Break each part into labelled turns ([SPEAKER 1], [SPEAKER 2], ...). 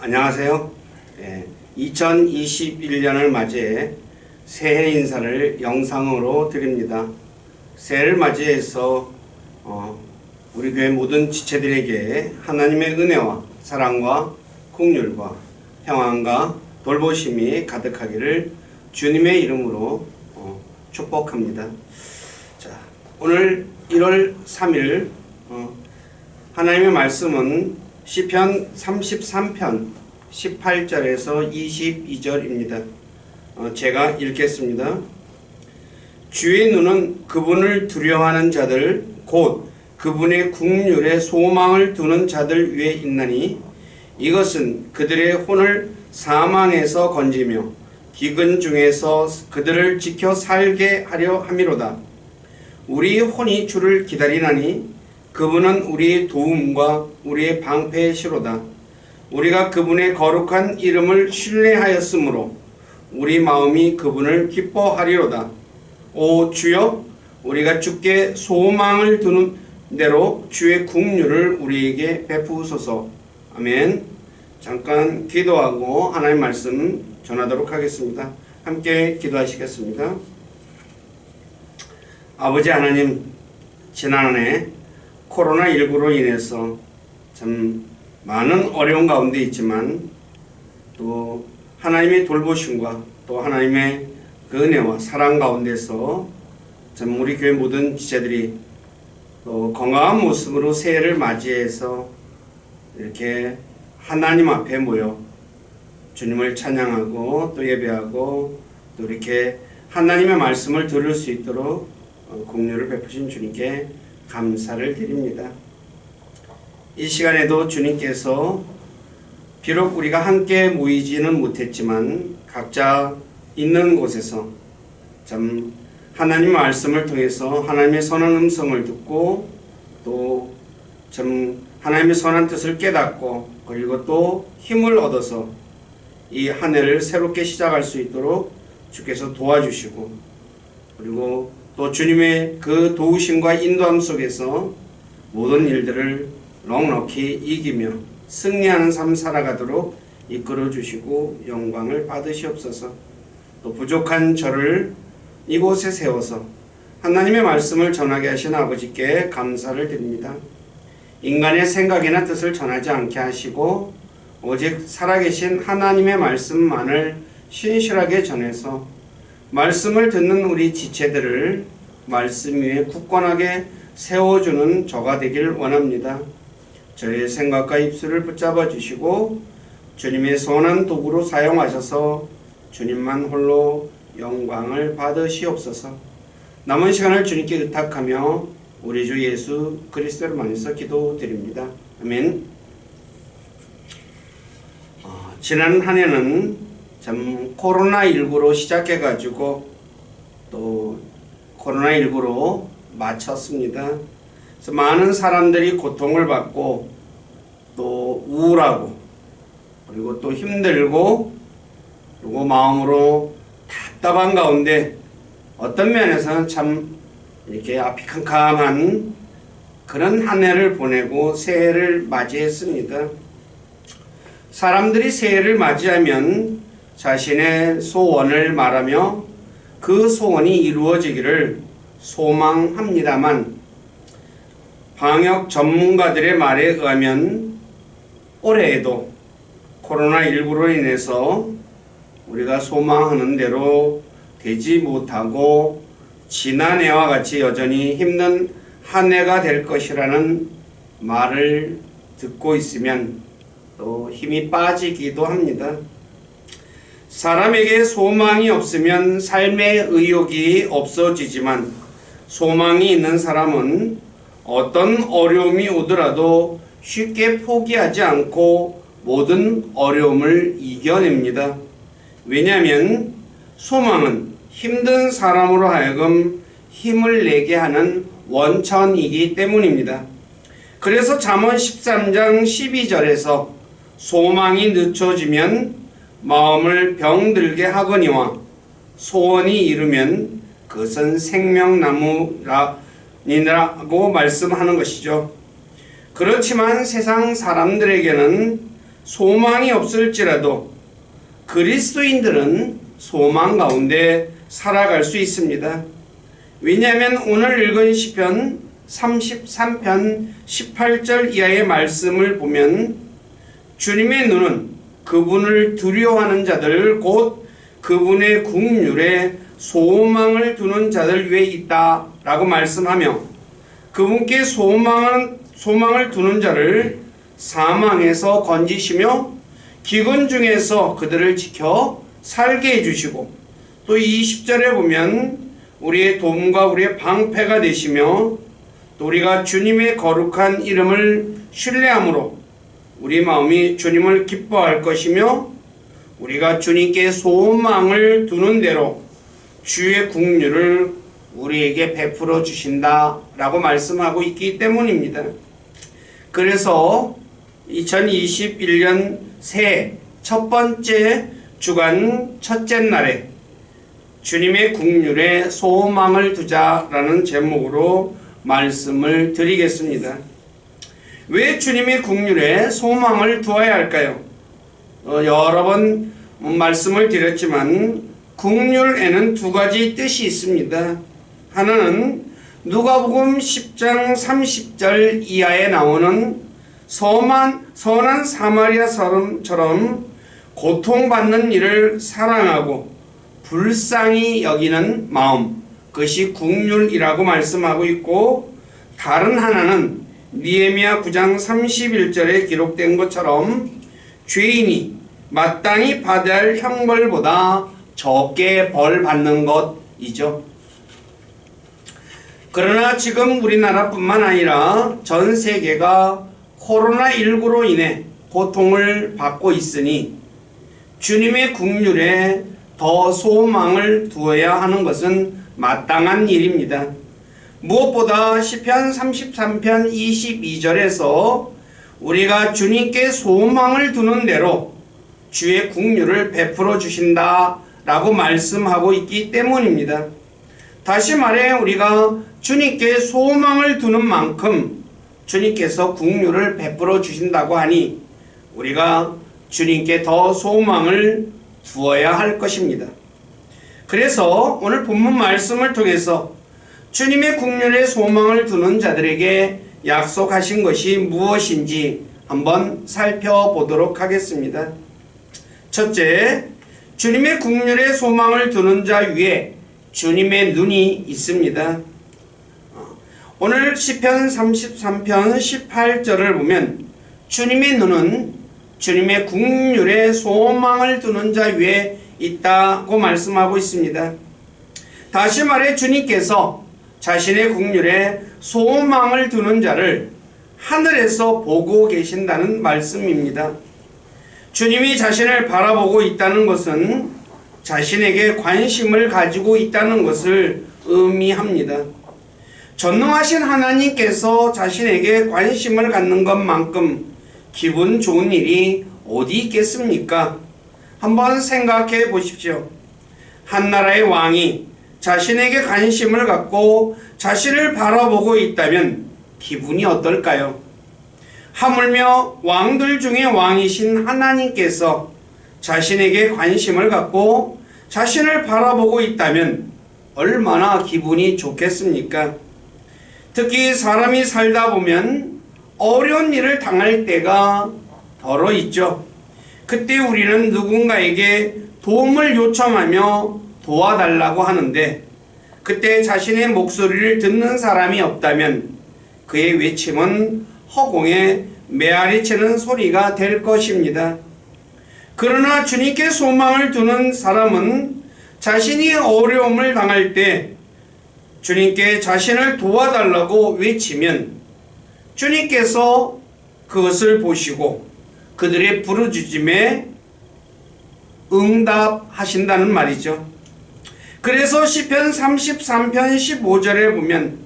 [SPEAKER 1] 안녕하세요. 2021년을 맞이해 새해 인사를 영상으로 드립니다. 새해를 맞이해서 우리 교회 모든 지체들에게 하나님의 은혜와 사랑과 긍휼과 평안과 돌보심이 가득하기를 주님의 이름으로 축복합니다. 자, 오늘 1월 3일 하나님의 말씀은 시편 33편 18절에서 22절입니다. 제가 읽겠습니다. 주의 눈은 그분을 두려워하는 자들 곧 그분의 긍휼에 소망을 두는 자들 위에 있나니 이것은 그들의 혼을 사망에서 건지며 기근 중에서 그들을 지켜 살게 하려 함이로다. 우리 혼이 주를 기다리나니 그분은 우리의 도움과 우리의 방패의 시로다. 우리가 그분의 거룩한 이름을 신뢰하였으므로 우리 마음이 그분을 기뻐하리로다. 오 주여, 우리가 주께 소망을 두는 대로 주의 긍휼을 우리에게 베푸소서. 아멘. 잠깐 기도하고 하나님의 말씀 전하도록 하겠습니다. 함께 기도하시겠습니다. 아버지 하나님, 지난해 코로나19로 인해서 참 많은 어려운 가운데 있지만 또 하나님의 돌보심과 또 하나님의 그 은혜와 사랑 가운데서 참 우리 교회 모든 지체들이 또 건강한 모습으로 새해를 맞이해서 이렇게 하나님 앞에 모여 주님을 찬양하고 또 예배하고 또 이렇게 하나님의 말씀을 들을 수 있도록 긍휼을 베푸신 주님께 감사를 드립니다. 이 시간에도 주님께서 비록 우리가 함께 모이지는 못했지만 각자 있는 곳에서 참 하나님의 말씀을 통해서 하나님의 선한 음성을 듣고 또 참 하나님의 선한 뜻을 깨닫고 그리고 또 힘을 얻어서 이 한 해를 새롭게 시작할 수 있도록 주께서 도와주시고 그리고 또 주님의 그 도우심과 인도함 속에서 모든 일들을 넉넉히 이기며 승리하는 삶 살아가도록 이끌어 주시고 영광을 받으시옵소서. 또 부족한 저를 이곳에 세워서 하나님의 말씀을 전하게 하신 아버지께 감사를 드립니다. 인간의 생각이나 뜻을 전하지 않게 하시고 오직 살아계신 하나님의 말씀만을 신실하게 전해서 말씀을 듣는 우리 지체들을 말씀 위에 굳건하게 세워주는 저가 되길 원합니다. 저의 생각과 입술을 붙잡아 주시고 주님의 선한 도구로 사용하셔서 주님만 홀로 영광을 받으시옵소서. 남은 시간을 주님께 의탁하며 우리 주 예수 그리스도를 만나서 기도드립니다. 아멘. 지난 한 해는 참 코로나19로 시작해가지고 또 코로나19로 마쳤습니다. 그래서 많은 사람들이 고통을 받고 또 우울하고 그리고 또 힘들고 그리고 마음으로 답답한 가운데 어떤 면에서는 참 이렇게 앞이 캄캄한 그런 한 해를 보내고 새해를 맞이했습니다. 사람들이 새해를 맞이하면 자신의 소원을 말하며 그 소원이 이루어지기를 소망합니다만 방역 전문가들의 말에 의하면 올해에도 코로나19로 인해서 우리가 소망하는 대로 되지 못하고 지난해와 같이 여전히 힘든 한 해가 될 것이라는 말을 듣고 있으면 또 힘이 빠지기도 합니다. 사람에게 소망이 없으면 삶의 의욕이 없어지지만 소망이 있는 사람은 어떤 어려움이 오더라도 쉽게 포기하지 않고 모든 어려움을 이겨냅니다. 왜냐하면 소망은 힘든 사람으로 하여금 힘을 내게 하는 원천이기 때문입니다. 그래서 잠언 13장 12절에서 소망이 늦춰지면 마음을 병들게 하거니와 소원이 이르면 그것은 생명나무라고 말씀하는 것이죠. 그렇지만 세상 사람들에게는 소망이 없을지라도 그리스도인들은 소망 가운데 살아갈 수 있습니다. 왜냐하면 오늘 읽은 시편 33편 18절 이하의 말씀을 보면 주님의 눈은 그분을 두려워하는 자들 곧 그분의 국률에 소망을 두는 자들 위에 있다 라고 말씀하며 그분께 소망을 두는 자를 사망에서 건지시며 기근 중에서 그들을 지켜 살게 해주시고 또 20절에 보면 우리의 도움과 우리의 방패가 되시며 또 우리가 주님의 거룩한 이름을 신뢰함으로 우리 마음이 주님을 기뻐할 것이며 우리가 주님께 소망을 두는 대로 주의 국률을 우리에게 베풀어 주신다 라고 말씀하고 있기 때문입니다. 그래서 2021년 새해 첫 번째 주간 첫째 날에 주님의 국률에 소망을 두자라는 제목으로 말씀을 드리겠습니다. 왜 주님의 국률에 소망을 두어야 할까요? 여러 번 말씀을 드렸지만 국률에는 두 가지 뜻이 있습니다. 하나는 누가복음 10장 30절 이하에 나오는 선한 사마리아 사람처럼 고통받는 이를 사랑하고 불쌍히 여기는 마음, 그것이 국률이라고 말씀하고 있고, 다른 하나는 느헤미야 9장 31절에 기록된 것처럼 죄인이 마땅히 받아야 할 형벌보다 적게 벌 받는 것이죠. 그러나 지금 우리나라뿐만 아니라 전 세계가 코로나19로 인해 고통을 받고 있으니 주님의 국률에 더 소망을 두어야 하는 것은 마땅한 일입니다. 무엇보다 시편 33편 22절에서 우리가 주님께 소망을 두는 대로 주의 국률을 베풀어 주신다 라고 말씀하고 있기 때문입니다. 다시 말해 우리가 주님께 소망을 두는 만큼 주님께서 국률을 베풀어 주신다고 하니 우리가 주님께 더 소망을 두어야 할 것입니다. 그래서 오늘 본문 말씀을 통해서 주님의 국률에 소망을 두는 자들에게 약속하신 것이 무엇인지 한번 살펴보도록 하겠습니다. 첫째, 주님의 국률에 소망을 두는 자 위에 주님의 눈이 있습니다. 오늘 시편 33편 18절을 보면 주님의 눈은 주님의 국률에 소망을 두는 자 위에 있다고 말씀하고 있습니다. 다시 말해 주님께서 자신의 국률에 소망을 두는 자를 하늘에서 보고 계신다는 말씀입니다. 주님이 자신을 바라보고 있다는 것은 자신에게 관심을 가지고 있다는 것을 의미합니다. 전능하신 하나님께서 자신에게 관심을 갖는 것만큼 기분 좋은 일이 어디 있겠습니까? 한번 생각해 보십시오. 한 나라의 왕이 자신에게 관심을 갖고 자신을 바라보고 있다면 기분이 어떨까요? 하물며 왕들 중에 왕이신 하나님께서 자신에게 관심을 갖고 자신을 바라보고 있다면 얼마나 기분이 좋겠습니까? 특히 사람이 살다 보면 어려운 일을 당할 때가 더러 있죠. 그때 우리는 누군가에게 도움을 요청하며 도와달라고 하는데 그때 자신의 목소리를 듣는 사람이 없다면 그의 외침은 허공에 메아리치는 소리가 될 것입니다. 그러나 주님께 소망을 두는 사람은 자신이 어려움을 당할 때 주님께 자신을 도와달라고 외치면 주님께서 그것을 보시고 그들의 부르짖음에 응답하신다는 말이죠. 그래서 시편 33편 15절에 보면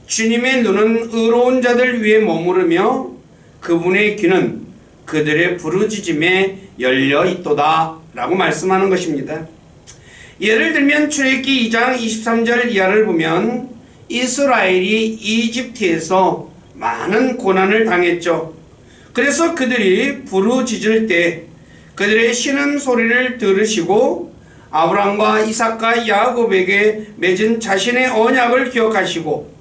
[SPEAKER 1] 주님의 눈은 의로운 자들 위에 머무르며 그분의 귀는 그들의 부르짖음에 열려 있도다 라고 말씀하는 것입니다. 예를 들면 출애굽기 2장 23절 이하를 보면 이스라엘이 이집트에서 많은 고난을 당했죠. 그래서 그들이 부르짖을 때 그들의 신음 소리를 들으시고 아브라함과 이삭과 야곱에게 맺은 자신의 언약을 기억하시고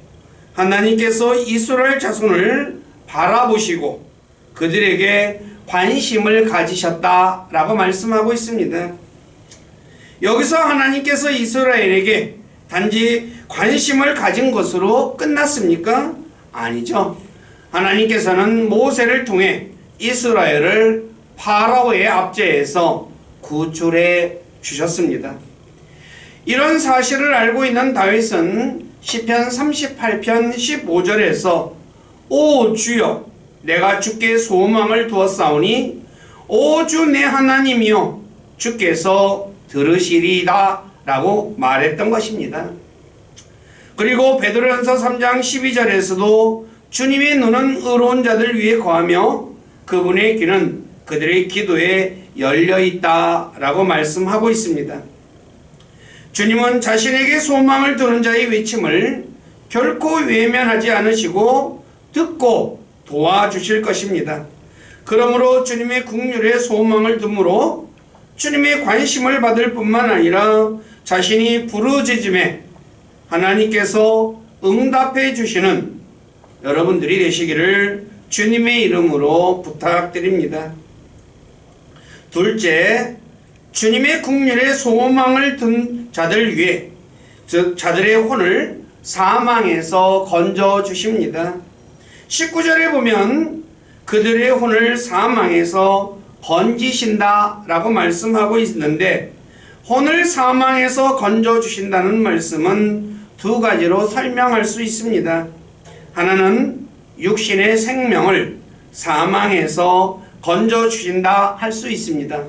[SPEAKER 1] 하나님께서 이스라엘 자손을 바라보시고 그들에게 관심을 가지셨다라고 말씀하고 있습니다. 여기서 하나님께서 이스라엘에게 단지 관심을 가진 것으로 끝났습니까? 아니죠. 하나님께서는 모세를 통해 이스라엘을 파라오의 압제에서 구출해 주셨습니다. 이런 사실을 알고 있는 다윗은 시편 38편 15절에서 오 주여 내가 주께 소망을 두었사오니 오 주 내 하나님이여 주께서 들으시리이다 라고 말했던 것입니다. 그리고 베드로전서 3장 12절에서도 주님의 눈은 의로운 자들 위에 거하며 그분의 귀는 그들의 기도에 열려있다 라고 말씀하고 있습니다. 주님은 자신에게 소망을 두는 자의 외침을 결코 외면하지 않으시고 듣고 도와주실 것입니다. 그러므로 주님의 국률에 소망을 둠으로 주님의 관심을 받을 뿐만 아니라 자신이 부르짖음에 하나님께서 응답해 주시는 여러분들이 되시기를 주님의 이름으로 부탁드립니다. 둘째, 주님의 국률에 소망을 둔 자들 위해 즉 자들의 혼을 사망에서 건져 주십니다. 19절에 보면 그들의 혼을 사망에서 건지신다 라고 말씀하고 있는데 혼을 사망에서 건져 주신다는 말씀은 두 가지로 설명할 수 있습니다. 하나는 육신의 생명을 사망에서 건져 주신다 할 수 있습니다.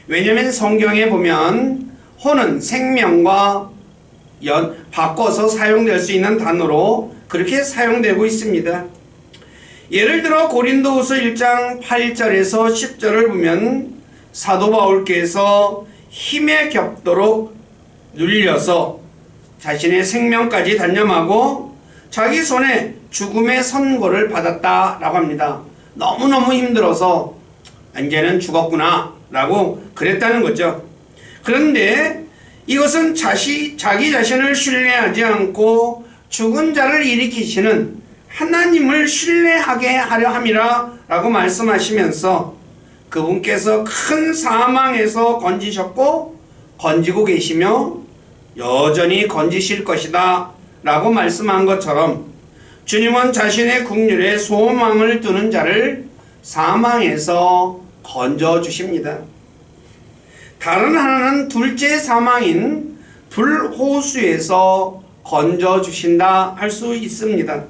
[SPEAKER 1] 왜냐하면 성경에 보면 혼은 생명과 바꿔서 사용될 수 있는 단어로 그렇게 사용되고 있습니다. 예를 들어 고린도후서 1장 8절에서 10절을 보면 사도 바울께서 힘에 겹도록 눌려서 자신의 생명까지 단념하고 자기 손에 죽음의 선고를 받았다라고 합니다. 너무너무 힘들어서 이제는 죽었구나 라고 그랬다는 거죠. 그런데 이것은 자기 자신을 신뢰하지 않고 죽은 자를 일으키시는 하나님을 신뢰하게 하려 함이라 라고 말씀하시면서 그분께서 큰 사망에서 건지셨고 건지고 계시며 여전히 건지실 것이다 라고 말씀한 것처럼 주님은 자신의 국률에 소망을 두는 자를 사망에서 건져 주십니다. 다른 하나는 둘째 사망인 불호수에서 건져 주신다 할 수 있습니다.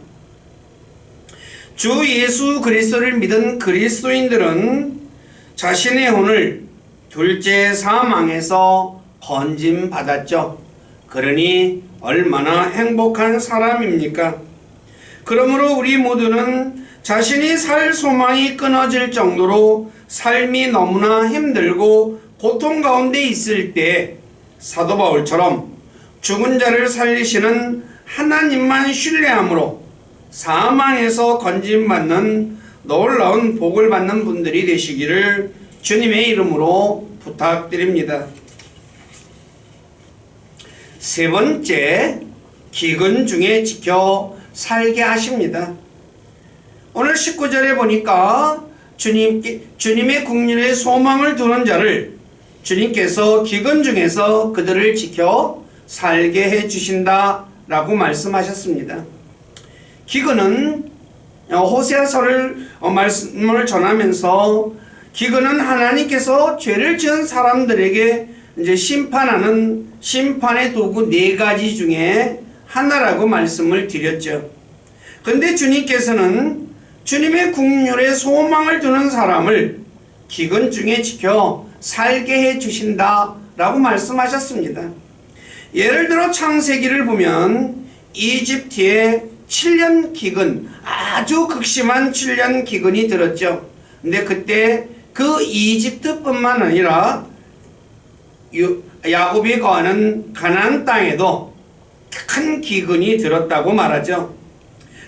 [SPEAKER 1] 주 예수 그리스도를 믿은 그리스도인들은 자신의 혼을 둘째 사망에서 건짐 받았죠. 그러니 얼마나 행복한 사람입니까? 그러므로 우리 모두는 자신이 살 소망이 끊어질 정도로 삶이 너무나 힘들고 고통 가운데 있을 때 사도 바울처럼 죽은 자를 살리시는 하나님만 신뢰함으로 사망에서 건짐받는 놀라운 복을 받는 분들이 되시기를 주님의 이름으로 부탁드립니다. 세 번째, 기근 중에 지켜 살게 하십니다. 오늘 19절에 보니까 주님의 국률에 소망을 두는 자를 주님께서 기근 중에서 그들을 지켜 살게 해 주신다 라고 말씀하셨습니다. 기근은 호세아서를 말씀을 전하면서 기근은 하나님께서 죄를 지은 사람들에게 이제 심판하는 심판의 도구 네 가지 중에 하나라고 말씀을 드렸죠. 그런데 주님께서는 주님의 국률에 소망을 두는 사람을 기근 중에 지켜 살게 해 주신다 라고 말씀하셨습니다. 예를 들어 창세기를 보면 이집트에 7년 기근, 아주 극심한 7년 기근이 들었죠. 근데 그때 그 이집트뿐만 아니라 야곱이 거하는 가나안 땅에도 큰 기근이 들었다고 말하죠.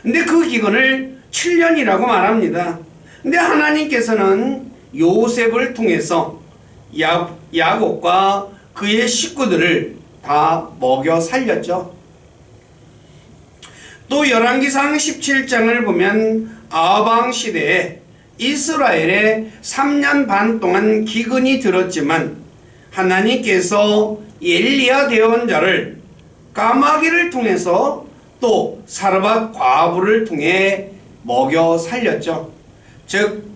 [SPEAKER 1] 근데 그 기근을 7년이라고 말합니다. 근데 하나님께서는 요셉을 통해서 야곱과 그의 식구들을 다 먹여 살렸죠. 또 열왕기상 17장을 보면 아방 시대에 이스라엘에 3년 반 동안 기근이 들었지만 하나님께서 엘리야 대언자를 까마귀를 통해서 또 사르밧 과부를 통해 먹여 살렸죠. 즉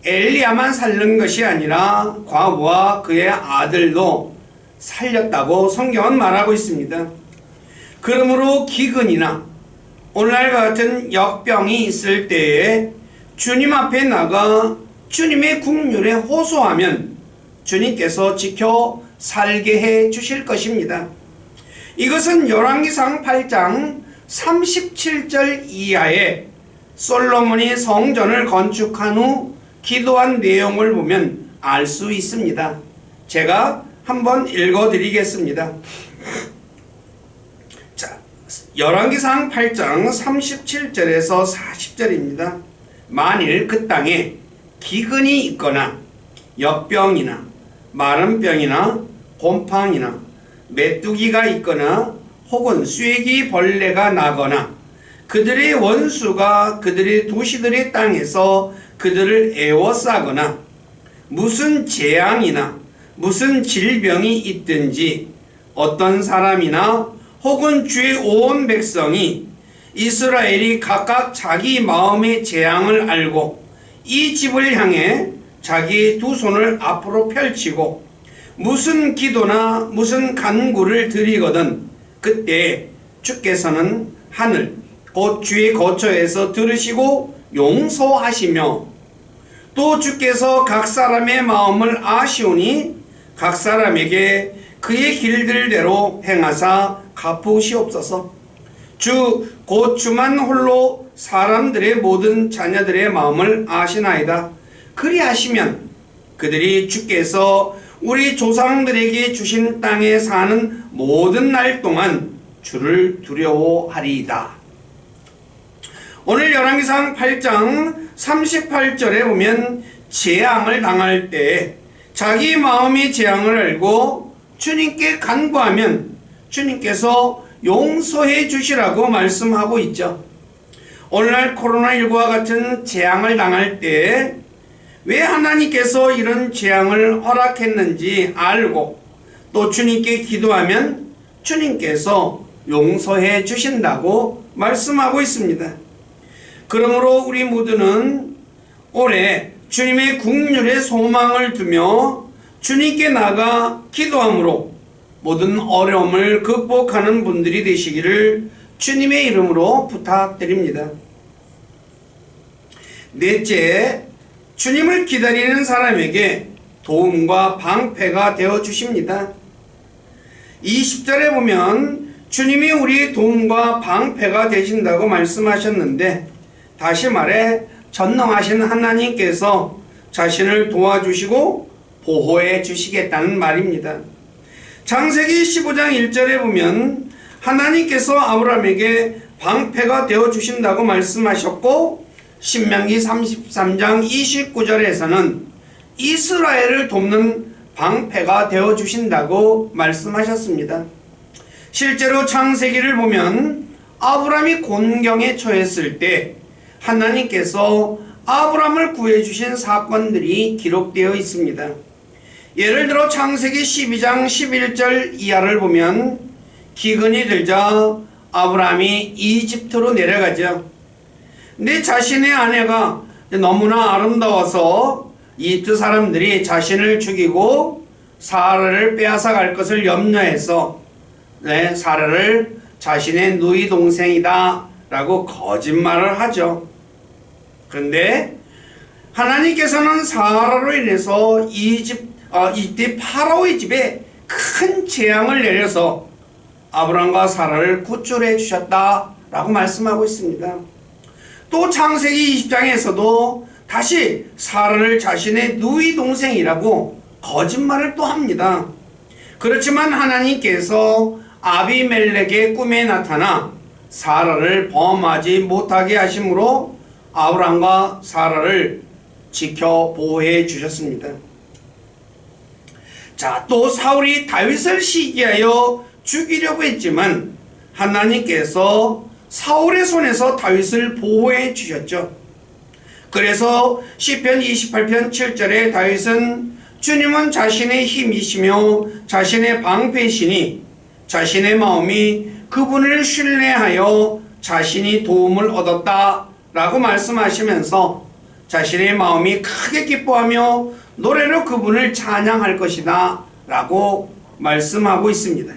[SPEAKER 1] 엘리야만 살린 것이 아니라 과부와 그의 아들도 살렸다고 성경은 말하고 있습니다. 그러므로 기근이나 오늘날과 같은 역병이 있을 때에 주님 앞에 나가 주님의 국률에 호소하면 주님께서 지켜 살게 해 주실 것입니다. 이것은 열왕기상 8장 37절 이하에 솔로몬이 성전을 건축한 후 기도한 내용을 보면 알 수 있습니다. 제가 한번 읽어드리겠습니다. 자, 열왕기상 8장 37절에서 40절입니다. 만일 그 땅에 기근이 있거나 역병이나 마른 병이나 곰팡이나 메뚜기가 있거나 혹은 쐐기 벌레가 나거나 그들의 원수가 그들의 도시들의 땅에서 그들을 애워싸거나 무슨 재앙이나 무슨 질병이 있든지 어떤 사람이나 혹은 주의 온 백성이 이스라엘이 각각 자기 마음의 재앙을 알고 이 집을 향해 자기의 두 손을 앞으로 펼치고 무슨 기도나 무슨 간구를 드리거든 그때 주께서는 하늘 곧 주의 거처에서 들으시고 용서하시며 또 주께서 각 사람의 마음을 아시오니 각 사람에게 그의 길들대로 행하사 갚으시옵소서. 주 곧 주만 홀로 사람들의 모든 자녀들의 마음을 아시나이다. 그리하시면 그들이 주께서 우리 조상들에게 주신 땅에 사는 모든 날 동안 주를 두려워하리이다. 오늘 열왕기상 8장 38절에 보면 재앙을 당할 때 자기 마음의 재앙을 알고 주님께 간구하면 주님께서 용서해 주시라고 말씀하고 있죠. 오늘날 코로나19와 같은 재앙을 당할 때 왜 하나님께서 이런 재앙을 허락했는지 알고 또 주님께 기도하면 주님께서 용서해 주신다고 말씀하고 있습니다. 그러므로 우리 모두는 올해 주님의 국률에 소망을 두며 주님께 나가 기도함으로 모든 어려움을 극복하는 분들이 되시기를 주님의 이름으로 부탁드립니다. 넷째, 주님을 기다리는 사람에게 도움과 방패가 되어 주십니다. 20절에 보면 주님이 우리의 도움과 방패가 되신다고 말씀하셨는데 다시 말해 전능하신 하나님께서 자신을 도와주시고 보호해 주시겠다는 말입니다. 창세기 15장 1절에 보면 하나님께서 아브라함에게 방패가 되어 주신다고 말씀하셨고 신명기 33장 29절에서는 이스라엘을 돕는 방패가 되어 주신다고 말씀하셨습니다. 실제로 창세기를 보면 아브라함이 곤경에 처했을 때 하나님께서 아브라함을 구해주신 사건들이 기록되어 있습니다. 예를 들어 창세기 12장 11절 이하를 보면 기근이 들자 아브라함이 이집트로 내려가죠. 근데 자신의 아내가 너무나 아름다워서 이집트 사람들이 자신을 죽이고 사라를 빼앗아 갈 것을 염려해서 사라를 자신의 누이 동생이다 라고 거짓말을 하죠. 그런데 하나님께서는 사라로 인해서 이집트 파라오의 집에 큰 재앙을 내려서 아브람과 사라를 구출해 주셨다라고 말씀하고 있습니다. 또 창세기 20장에서도 다시 사라를 자신의 누이 동생이라고 거짓말을 또 합니다. 그렇지만 하나님께서 아비멜렉의 꿈에 나타나 사라를 범하지 못하게 하심으로 아브람과 사라를 지켜 보호해 주셨습니다. 자, 또 사울이 다윗을 시기하여 죽이려고 했지만 하나님께서 사울의 손에서 다윗을 보호해 주셨죠. 그래서 시편 28편 7절에 다윗은 주님은 자신의 힘이시며 자신의 방패시니 자신의 마음이 그분을 신뢰하여 자신이 도움을 얻었다 라고 말씀하시면서 자신의 마음이 크게 기뻐하며 노래로 그분을 찬양할 것이다 라고 말씀하고 있습니다.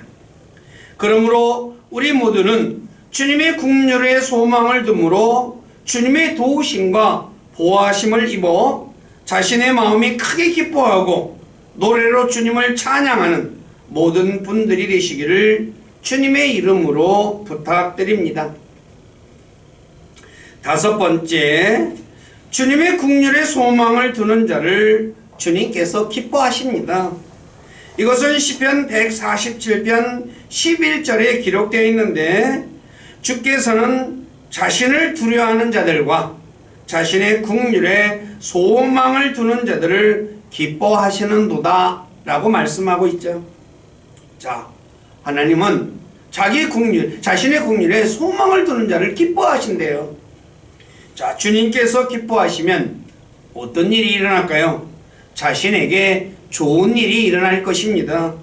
[SPEAKER 1] 그러므로 우리 모두는 주님의 국률의 소망을 둠으로 주님의 도우심과 보호하심을 입어 자신의 마음이 크게 기뻐하고 노래로 주님을 찬양하는 모든 분들이 되시기를 주님의 이름으로 부탁드립니다. 다섯 번째, 주님의 국률의 소망을 두는 자를 주님께서 기뻐하십니다. 이것은 시편 147편 11절에 기록되어 있는데 주께서는 자신을 두려워하는 자들과 자신의 국률에 소망을 두는 자들을 기뻐하시는도다 라고 말씀하고 있죠. 자, 하나님은 자기 국률, 자신의 국률에 소망을 두는 자를 기뻐하신대요. 자, 주님께서 기뻐하시면 어떤 일이 일어날까요? 자신에게 좋은 일이 일어날 것입니다.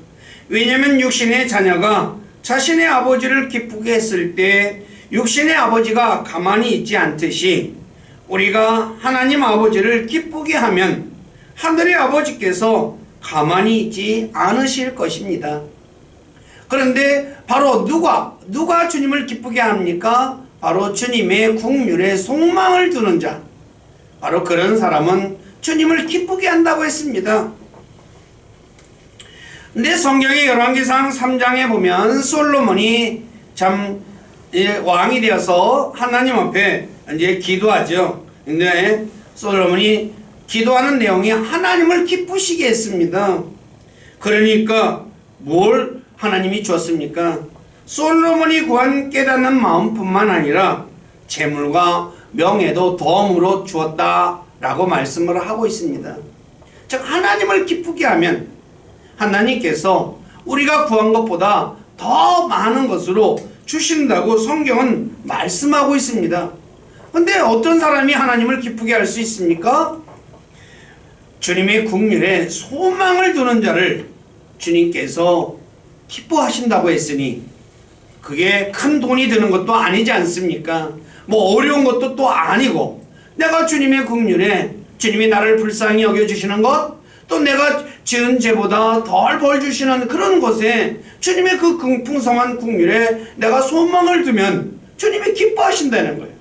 [SPEAKER 1] 왜냐하면 육신의 자녀가 자신의 아버지를 기쁘게 했을 때 육신의 아버지가 가만히 있지 않듯이 우리가 하나님 아버지를 기쁘게 하면 하늘의 아버지께서 가만히 있지 않으실 것입니다. 그런데 바로 누가 주님을 기쁘게 합니까? 바로 주님의 국률에 소망을 두는 자, 바로 그런 사람은 주님을 기쁘게 한다고 했습니다. 근데 성경의 열왕기상 3장에 보면 솔로몬이 참 왕이 되어서 하나님 앞에 이제 기도하죠. 근데 솔로몬이 기도하는 내용이 하나님을 기쁘시게 했습니다. 그러니까 뭘 하나님이 줬습니까? 솔로몬이 구한 깨닫는 마음뿐만 아니라 재물과 명예도 덤으로 주었다라고 말씀을 하고 있습니다. 즉 하나님을 기쁘게 하면 하나님께서 우리가 구한 것보다 더 많은 것으로 주신다고 성경은 말씀하고 있습니다. 근데 어떤 사람이 하나님을 기쁘게 할 수 있습니까? 주님의 국률에 소망을 두는 자를 주님께서 기뻐하신다고 했으니 그게 큰 돈이 드는 것도 아니지 않습니까? 뭐 어려운 것도 또 아니고 내가 주님의 국률에 주님이 나를 불쌍히 여겨주시는 것, 또 내가 지은 죄보다 덜 벌 주시는 그런 것에 주님의 그 풍성한 국률에 내가 소망을 두면 주님이 기뻐하신다는 거예요.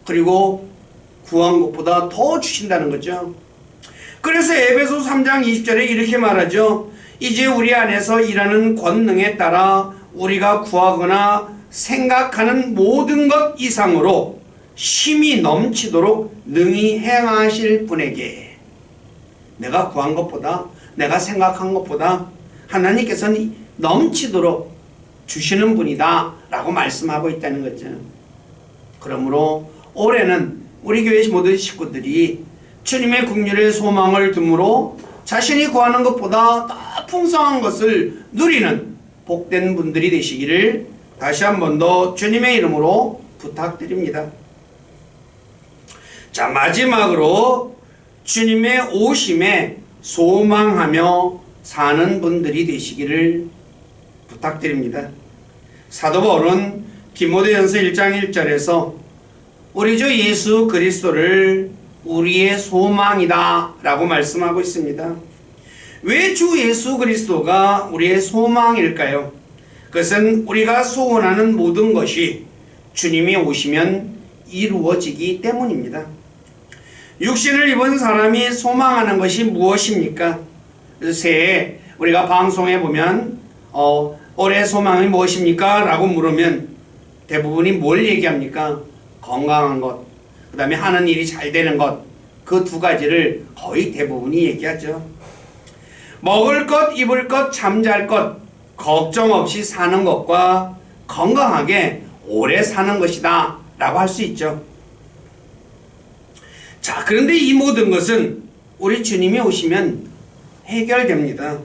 [SPEAKER 1] 그리고 구한 것보다 더 주신다는 거죠. 그래서 에베소 3장 20절에 이렇게 말하죠. 이제 우리 안에서 일하는 권능에 따라 우리가 구하거나 생각하는 모든 것 이상으로 힘이 넘치도록 능히 행하실 분에게, 내가 구한 것보다 내가 생각한 것보다 하나님께서는 넘치도록 주시는 분이다 라고 말씀하고 있다는 거죠. 그러므로 올해는 우리 교회 모든 식구들이 주님의 국률의 소망을 둠으로 자신이 구하는 것보다 더 풍성한 것을 누리는 복된 분들이 되시기를 다시 한 번 더 주님의 이름으로 부탁드립니다. 자, 마지막으로 주님의 오심에 소망하며 사는 분들이 되시기를 부탁드립니다. 사도 바울은 디모데전서 1장 1절에서 우리 주 예수 그리스도를 우리의 소망이다 라고 말씀하고 있습니다. 왜 주 예수 그리스도가 우리의 소망일까요? 그것은 우리가 소원하는 모든 것이 주님이 오시면 이루어지기 때문입니다. 육신을 입은 사람이 소망하는 것이 무엇입니까? 새해 우리가 방송에 보면 올해 소망이 무엇입니까? 라고 물으면 대부분이 뭘 얘기합니까? 건강한 것, 그 다음에 하는 일이 잘 되는 것, 그 두 가지를 거의 대부분이 얘기하죠. 먹을 것, 입을 것, 잠잘 것, 걱정 없이 사는 것과 건강하게 오래 사는 것이다 라고 할 수 있죠. 자, 그런데 이 모든 것은 우리 주님이 오시면 해결됩니다.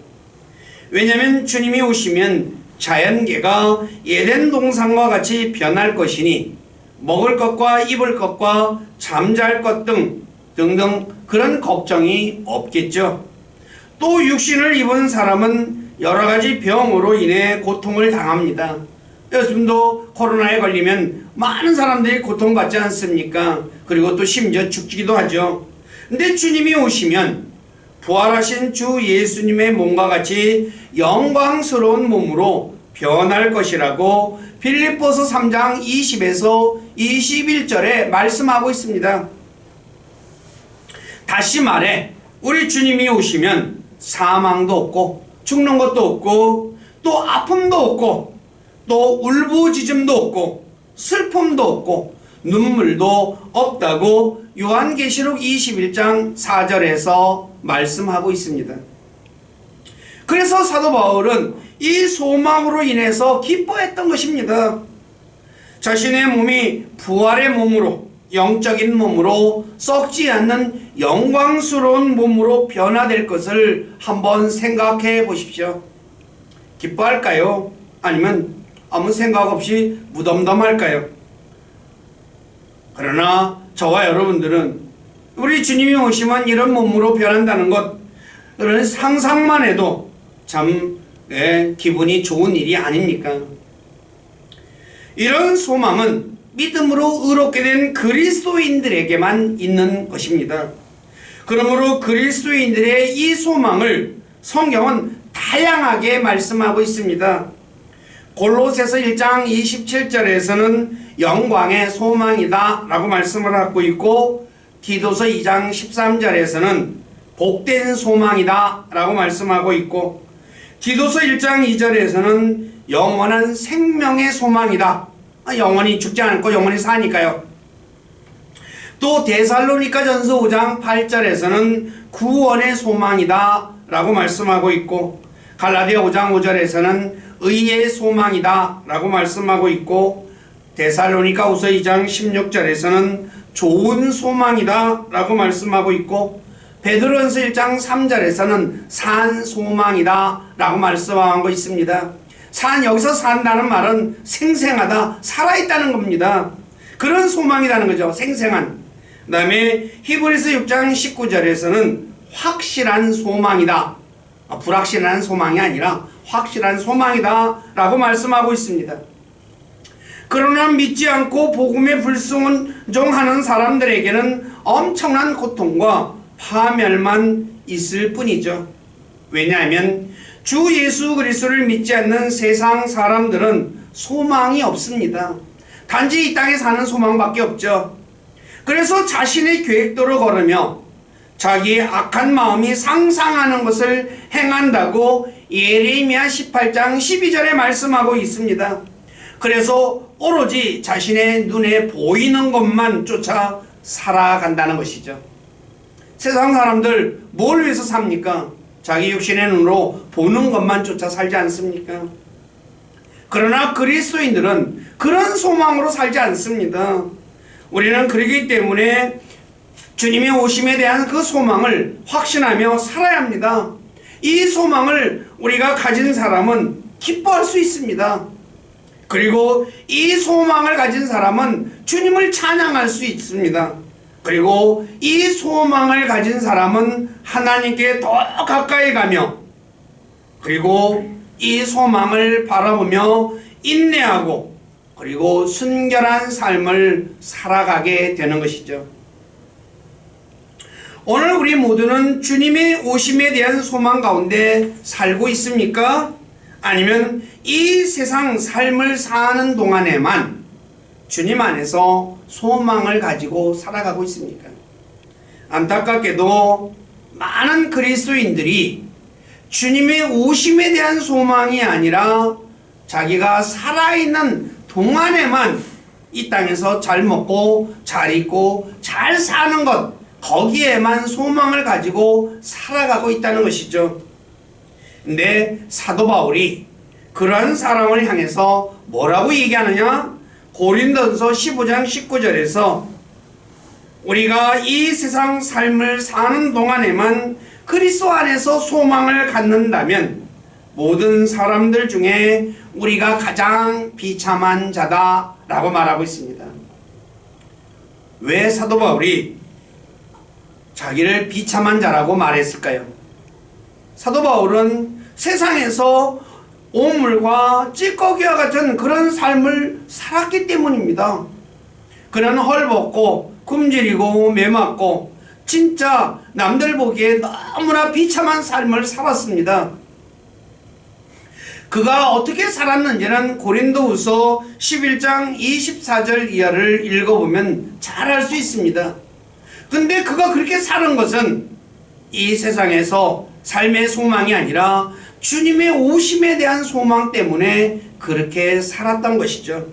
[SPEAKER 1] 왜냐하면 주님이 오시면 자연계가 에덴 동산과 같이 변할 것이니 먹을 것과 입을 것과 잠잘 것 등등 그런 걱정이 없겠죠. 또 육신을 입은 사람은 여러 가지 병으로 인해 고통을 당합니다. 요즘도 코로나에 걸리면 많은 사람들이 고통받지 않습니까? 그리고 또 심지어 죽기도 하죠. 근데 주님이 오시면 부활하신 주 예수님의 몸과 같이 영광스러운 몸으로 변할 것이라고 빌립보서 3장 20에서 21절에 말씀하고 있습니다. 다시 말해 우리 주님이 오시면 사망도 없고 죽는 것도 없고 또 아픔도 없고 또 울부짖음도 없고 슬픔도 없고 눈물도 없다고 요한계시록 21장 4절에서 말씀하고 있습니다. 그래서 사도 바울은 이 소망으로 인해서 기뻐했던 것입니다. 자신의 몸이 부활의 몸으로, 영적인 몸으로, 썩지 않는 영광스러운 몸으로 변화될 것을 한번 생각해 보십시오. 기뻐할까요? 아니면 아무 생각 없이 무덤덤할까요? 그러나 저와 여러분들은 우리 주님이 오시면 이런 몸으로 변한다는 것, 그런 상상만 해도 참 기분이 좋은 일이 아닙니까? 이런 소망은 믿음으로 의롭게 된 그리스도인들에게만 있는 것입니다. 그러므로 그리스도인들의 이 소망을 성경은 다양하게 말씀하고 있습니다. 골로새서 1장 27절에서는 영광의 소망이다 라고 말씀을 하고 있고, 디도서 2장 13절에서는 복된 소망이다 라고 말씀하고 있고, 디도서 1장 2절에서는 영원한 생명의 소망이다. 영원히 죽지 않고 영원히 사니까요. 또 데살로니가전서 5장 8절에서는 구원의 소망이다 라고 말씀하고 있고, 갈라디아 5장 5절에서는 의의 소망이다 라고 말씀하고 있고, 데살로니가후서 2장 16절에서는 좋은 소망이다 라고 말씀하고 있고, 베드로전서 1장 3절에서는 산 소망이다 라고 말씀하고 있습니다. 여기서 산다는 말은 생생하다, 살아있다는 겁니다. 그런 소망이라는 거죠. 생생한. 그 다음에 히브리서 6장 19절에서는 확실한 소망이다. 불확실한 소망이 아니라 확실한 소망이다 라고 말씀하고 있습니다. 그러나 믿지 않고 복음에 불순종하는 사람들에게는 엄청난 고통과 파멸만 있을 뿐이죠. 왜냐하면 주 예수 그리스도를 믿지 않는 세상 사람들은 소망이 없습니다. 단지 이 땅에 사는 소망밖에 없죠. 그래서 자신의 계획대로 걸으며 자기의 악한 마음이 상상하는 것을 행한다고 예레미야 18장 12절에 말씀하고 있습니다. 그래서 오로지 자신의 눈에 보이는 것만 쫓아 살아간다는 것이죠. 세상 사람들 뭘 위해서 삽니까? 자기 육신의 눈으로 보는 것만 쫓아 살지 않습니까? 그러나 그리스도인들은 그런 소망으로 살지 않습니다. 우리는 그러기 때문에 주님의 오심에 대한 그 소망을 확신하며 살아야 합니다. 이 소망을 우리가 가진 사람은 기뻐할 수 있습니다. 그리고 이 소망을 가진 사람은 주님을 찬양할 수 있습니다. 그리고 이 소망을 가진 사람은 하나님께 더 가까이 가며, 그리고 이 소망을 바라보며 인내하고 그리고 순결한 삶을 살아가게 되는 것이죠. 오늘 우리 모두는 주님의 오심에 대한 소망 가운데 살고 있습니까? 아니면 이 세상 삶을 사는 동안에만 주님 안에서 소망을 가지고 살아가고 있습니까? 안타깝게도 많은 그리스도인들이 주님의 오심에 대한 소망이 아니라 자기가 살아있는 동안에만 이 땅에서 잘 먹고 잘 입고 잘 사는 것, 거기에만 소망을 가지고 살아가고 있다는 것이죠. 근데 사도 바울이 그러한 사람을 향해서 뭐라고 얘기하느냐? 고린도전서 15장 19절에서 우리가 이 세상 삶을 사는 동안에만 그리스도 안에서 소망을 갖는다면 모든 사람들 중에 우리가 가장 비참한 자다라고 말하고 있습니다. 왜 사도 바울이 자기를 비참한 자라고 말했을까요? 사도 바울은 세상에서 오물과 찌꺼기와 같은 그런 삶을 살았기 때문입니다. 그는 헐벗고 굶주리고 매맞고 진짜 남들 보기에 너무나 비참한 삶을 살았습니다. 그가 어떻게 살았는지는 고린도후서 11장 24절 이하를 읽어보면 잘 알 수 있습니다. 근데 그가 그렇게 사는 것은 이 세상에서 삶의 소망이 아니라 주님의 오심에 대한 소망 때문에 그렇게 살았던 것이죠.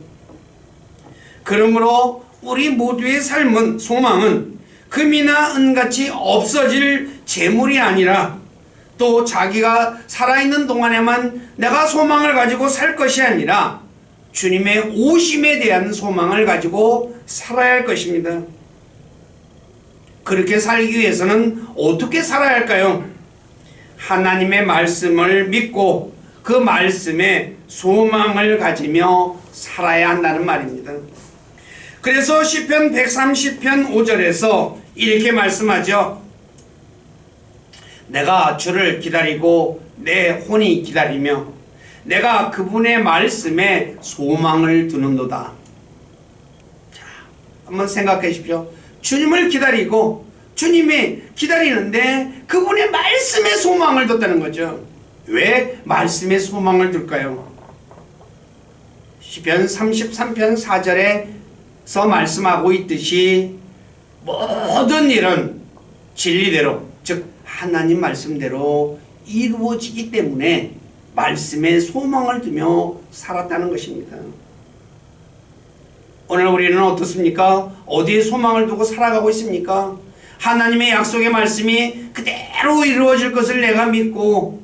[SPEAKER 1] 그러므로 우리 모두의 삶은, 소망은 금이나 은같이 없어질 재물이 아니라 또 자기가 살아있는 동안에만 내가 소망을 가지고 살 것이 아니라 주님의 오심에 대한 소망을 가지고 살아야 할 것입니다. 그렇게 살기 위해서는 어떻게 살아야 할까요? 하나님의 말씀을 믿고 그 말씀에 소망을 가지며 살아야 한다는 말입니다. 그래서 시편 130편 5절에서 이렇게 말씀하죠. 내가 주를 기다리고 내 혼이 기다리며 내가 그분의 말씀에 소망을 두는도다. 자, 한번 생각해 보십시오. 주님을 기다리고 주님이 기다리는데 그분의 말씀에 소망을 뒀다는 거죠. 왜 말씀에 소망을 둘까요? 시편 33편 4절에서 말씀하고 있듯이 모든 일은 진리대로, 즉 하나님 말씀대로 이루어지기 때문에 말씀에 소망을 두며 살았다는 것입니다. 오늘 우리는 어떻습니까? 어디에 소망을 두고 살아가고 있습니까? 하나님의 약속의 말씀이 그대로 이루어질 것을 내가 믿고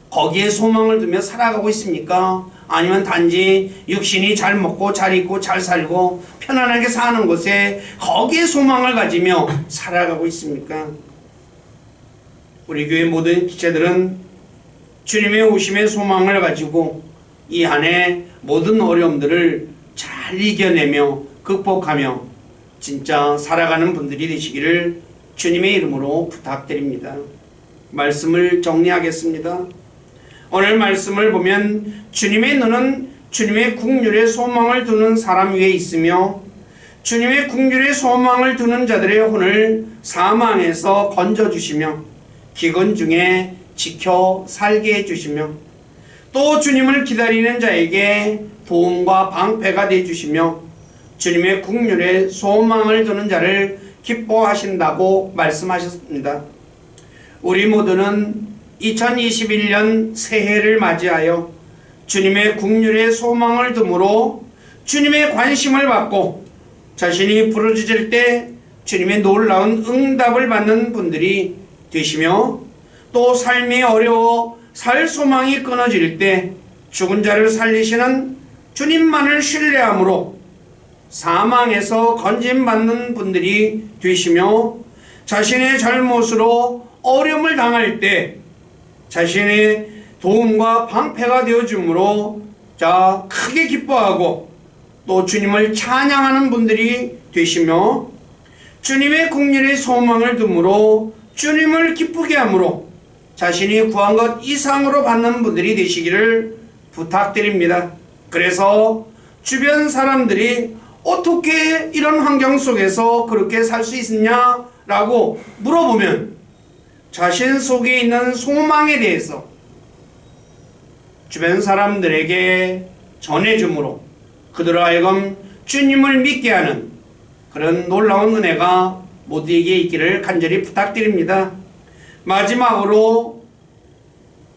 [SPEAKER 1] 거기에 소망을 두며 살아가고 있습니까? 아니면 단지 육신이 잘 먹고 잘 입고 잘 살고 편안하게 사는 곳에 거기에 소망을 가지며 살아가고 있습니까? 우리 교회 모든 지체들은 주님의 오심의 소망을 가지고 이 안에 모든 어려움들을 잘 이겨내며 극복하며 진짜 살아가는 분들이 되시기를 주님의 이름으로 부탁드립니다. 말씀을 정리하겠습니다. 오늘 말씀을 보면 주님의 눈은 주님의 국률에 소망을 두는 사람 위에 있으며 주님의 국률에 소망을 두는 자들의 혼을 사망에서 건져주시며 기근 중에 지켜 살게 해주시며 또 주님을 기다리는 자에게 도움과 방패가 되어주시며 주님의 국률에 소망을 두는 자를 기뻐하신다고 말씀하셨습니다. 우리 모두는 2021년 새해를 맞이하여 주님의 국률에 소망을 둠으로 주님의 관심을 받고 자신이 부르짖을 때 주님의 놀라운 응답을 받는 분들이 되시며 또 삶이 어려워 살 소망이 끊어질 때 죽은 자를 살리시는 주님만을 신뢰함으로 사망에서 건짐받는 분들이 되시며 자신의 잘못으로 어려움을 당할 때 자신의 도움과 방패가 되어주므로 크게 기뻐하고 또 주님을 찬양하는 분들이 되시며 주님의 국률의 소망을 둠으로 주님을 기쁘게 함으로 자신이 구한 것 이상으로 받는 분들이 되시기를 부탁드립니다. 그래서 주변 사람들이 어떻게 이런 환경 속에서 그렇게 살 수 있느냐라고 물어보면 자신 속에 있는 소망에 대해서 주변 사람들에게 전해줌으로 그들로 하여금 주님을 믿게 하는 그런 놀라운 은혜가 모두에게 있기를 간절히 부탁드립니다. 마지막으로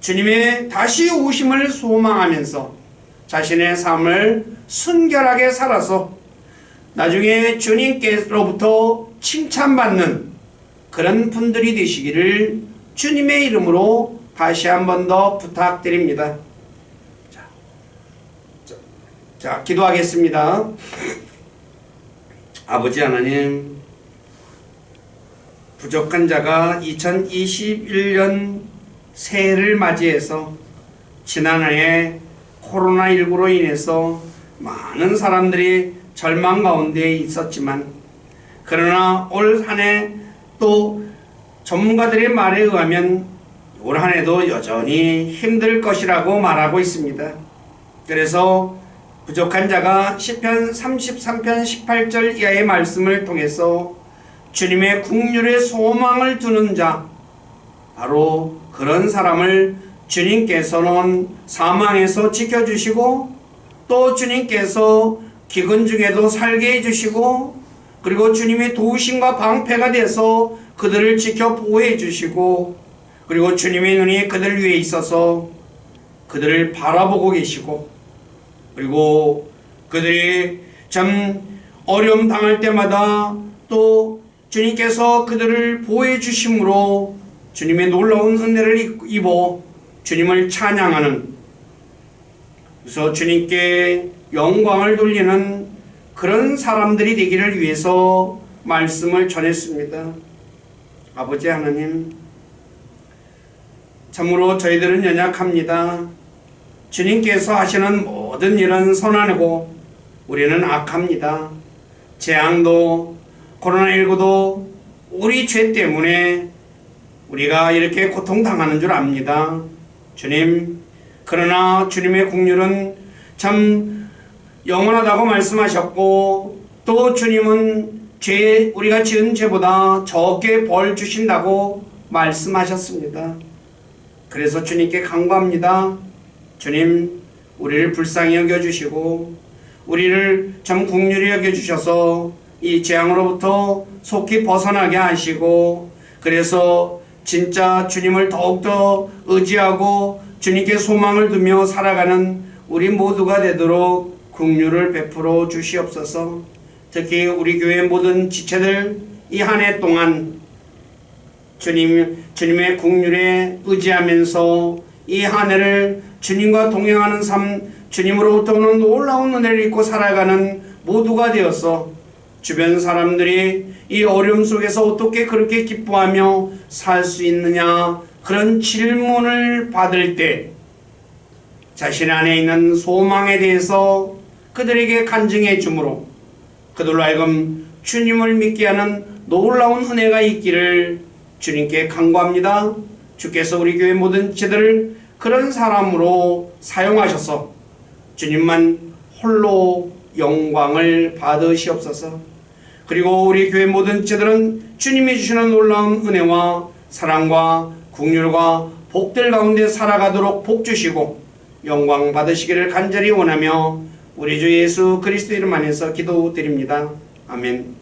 [SPEAKER 1] 주님의 다시 오심을 소망하면서 자신의 삶을 순결하게 살아서 나중에 주님께로부터 칭찬받는 그런 분들이 되시기를 주님의 이름으로 다시 한 번 더 부탁드립니다. 자, 기도하겠습니다. 아버지 하나님, 부족한 자가 2021년 새해를 맞이해서 지난해 코로나19로 인해서 많은 사람들이 절망 가운데 있었지만, 그러나 올 한 해 또 전문가들의 말에 의하면 올 한 해도 여전히 힘들 것이라고 말하고 있습니다. 그래서 부족한 자가 시편 33편 18절 이하의 말씀을 통해서 주님의 국률에 소망을 두는 자, 바로 그런 사람을 주님께서는 사망에서 지켜주시고, 또 주님께서 기근 중에도 살게 해주시고, 그리고 주님의 도우심과 방패가 돼서 그들을 지켜 보호해 주시고, 그리고 주님의 눈이 그들 위에 있어서 그들을 바라보고 계시고, 그리고 그들이 참 어려움 당할 때마다 또 주님께서 그들을 보호해 주심으로 주님의 놀라운 은혜를 입어 주님을 찬양하는, 그래서 주님께 영광을 돌리는 그런 사람들이 되기를 위해서 말씀을 전했습니다. 아버지 하나님, 참으로 저희들은 연약합니다. 주님께서 하시는 모든 일은 선하고 우리는 악합니다. 재앙도 코로나19도 우리 죄 때문에 우리가 이렇게 고통당하는 줄 압니다. 주님, 그러나 주님의 국률은 참 영원하다고 말씀하셨고, 또 주님은 우리가 지은 죄보다 적게 벌 주신다고 말씀하셨습니다. 그래서 주님께 간구합니다. 주님, 우리를 불쌍히 여겨주시고 우리를 참 긍휼히 여겨주셔서 이 재앙으로부터 속히 벗어나게 하시고, 그래서 진짜 주님을 더욱더 의지하고 주님께 소망을 두며 살아가는 우리 모두가 되도록 긍휼을 베풀어 주시옵소서. 특히 우리 교회 모든 지체들 이 한 해 동안 주님의 긍휼에 의지하면서 이 한 해를 주님과 동행하는 삶, 주님으로부터 오는 놀라운 은혜를 입고 살아가는 모두가 되어서 주변 사람들이 이 어려움 속에서 어떻게 그렇게 기뻐하며 살 수 있느냐, 그런 질문을 받을 때 자신 안에 있는 소망에 대해서 그들에게 간증해 주므로 그들로 하여금 주님을 믿게 하는 놀라운 은혜가 있기를 주님께 간구합니다. 주께서 우리 교회 모든 지체들을 그런 사람으로 사용하셔서 주님만 홀로 영광을 받으시옵소서. 그리고 우리 교회 모든 지체들은 주님이 주시는 놀라운 은혜와 사랑과 긍휼과 복들 가운데 살아가도록 복 주시고 영광 받으시기를 간절히 원하며 우리 주 예수 그리스도 이름 안에서 기도드립니다. 아멘.